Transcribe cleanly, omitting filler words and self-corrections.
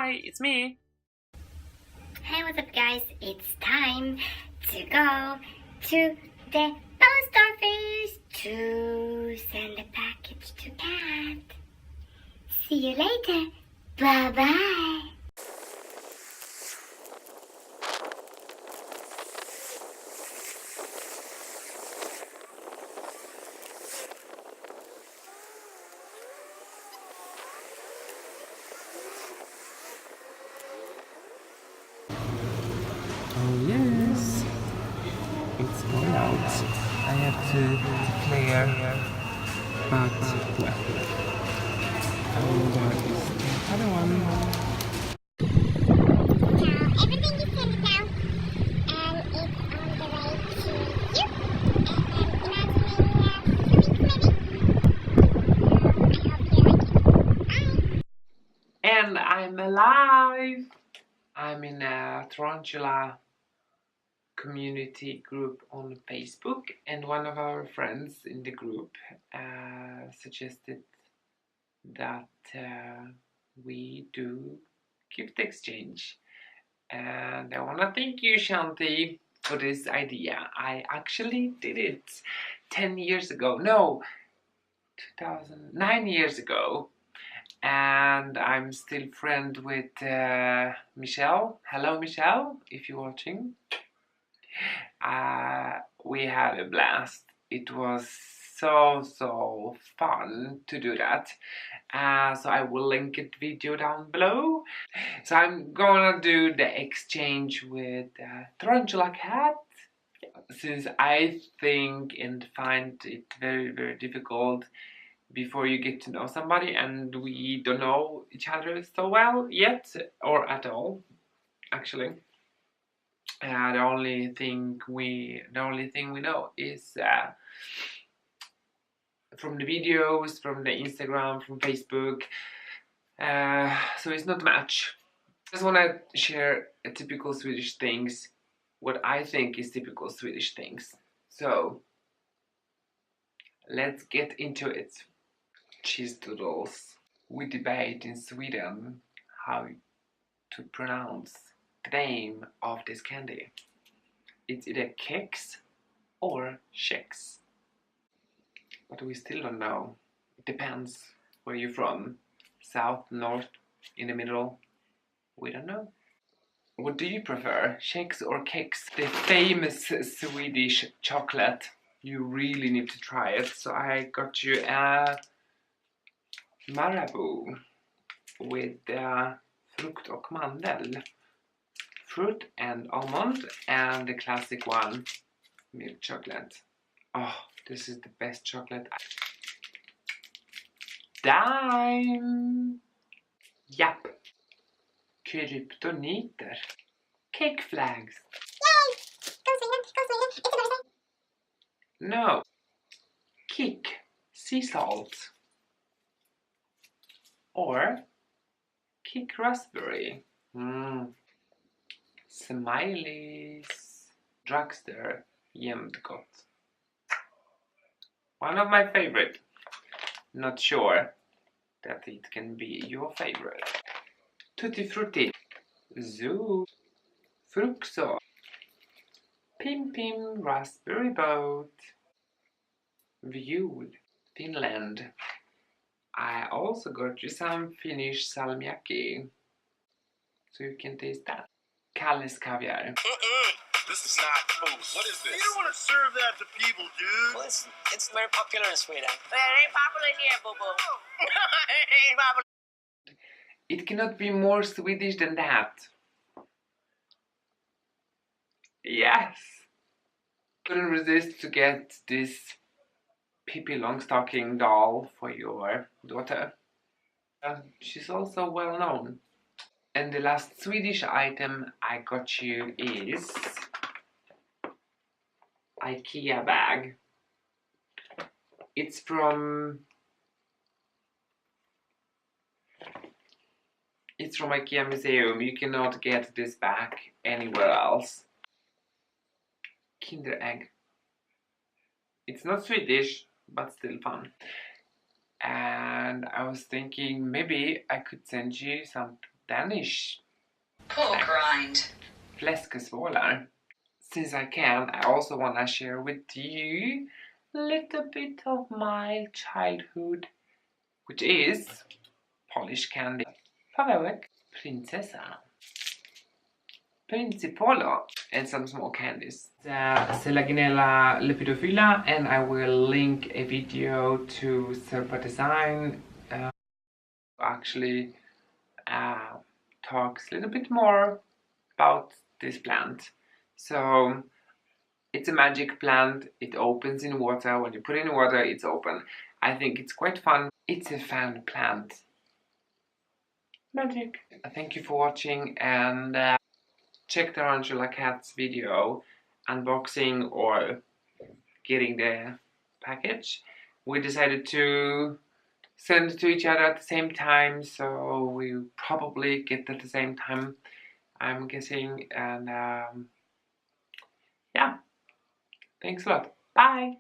Hi, it's me. Hey, what's up guys? It's time to go to the post office to send a package to Kat. See you later. Bye bye. Oh yes, it's all out. I have to clear, but well, there is the other one. Now everything is sent now, and it's on the way to you. And I'm alive! I'm in a tarantula community group on Facebook, and one of our friends in the group suggested that we do gift exchange. And I want to thank you, Shanti, for this idea. I actually did it 10 years ago. No, 9 years ago. And I'm still friend with Michee. Hello, Michee, if you're watching. We had a blast. It was so fun to do that. So I will link it video down below. So I'm gonna do the exchange with Tarantula Kat, since I think and find it very difficult before you get to know somebody and we don't know each other so well yet, or at all actually. The only thing we know is from the videos, from the Instagram, from Facebook. So it's not much. Just want to share a typical Swedish things, what I think is typical Swedish things. So let's get into it. Cheese doodles. We debate in Sweden how to pronounce the name of this candy. It's either Kex or Chex, but we still don't know. It depends where you're from. South, north, in the middle. We don't know. What do you prefer, Chex or Kex? The famous Swedish chocolate. You really need to try it. So I got you a Marabou with frukt och mandel. Fruit and almond, and the classic one, milk chocolate. Oh, this is the best chocolate. Dime! Japp. Kryptoniter. Cake flags. Yay! Go Sweden, it's a better day. No. Kick. Sea salt. Or kick raspberry. Smileys. Drugster. Jämt gott. One of my favorite. Not sure that it can be your favorite. Tutti Frutti. Zoo. Fruxo. Pim Pim Raspberry Boat. Viol. Finland. I also got you some Finnish salmiakki, so you can taste that. KALLES caviar. This is not food. What is this? You don't want to serve that to people, dude. Well, it's very popular in Sweden. Well, it ain't popular here, boo-boo. It ain't popular. It cannot be more Swedish than that. Yes! Couldn't resist to get this Pippi Longstocking doll for your daughter. She's also well known. And the last Swedish item I got you is IKEA bag. It's from IKEA Museum. You cannot get this bag anywhere else. Kinder egg. It's not Swedish, but still fun. And I was thinking maybe I could send you some Danish Pork rind. fläskesvålar. Since I can, I also want to share with you a little bit of my childhood, which is Polish candy. Favorit, prinsessa, principolo, and some small candies. Selaginella lepidophylla, and I will link a video to SerpaDesign. Actually talks a little bit more about this plant. So it's a magic plant. It opens in water. When you put it in water, it's open. I think it's quite fun. It's a fun plant. Magic. Thank you for watching, and check Tarantula Kat's video unboxing or getting the package. We decided to send it to each other at the same time, so we probably get at the same time, I'm guessing. And yeah, thanks a lot. Bye.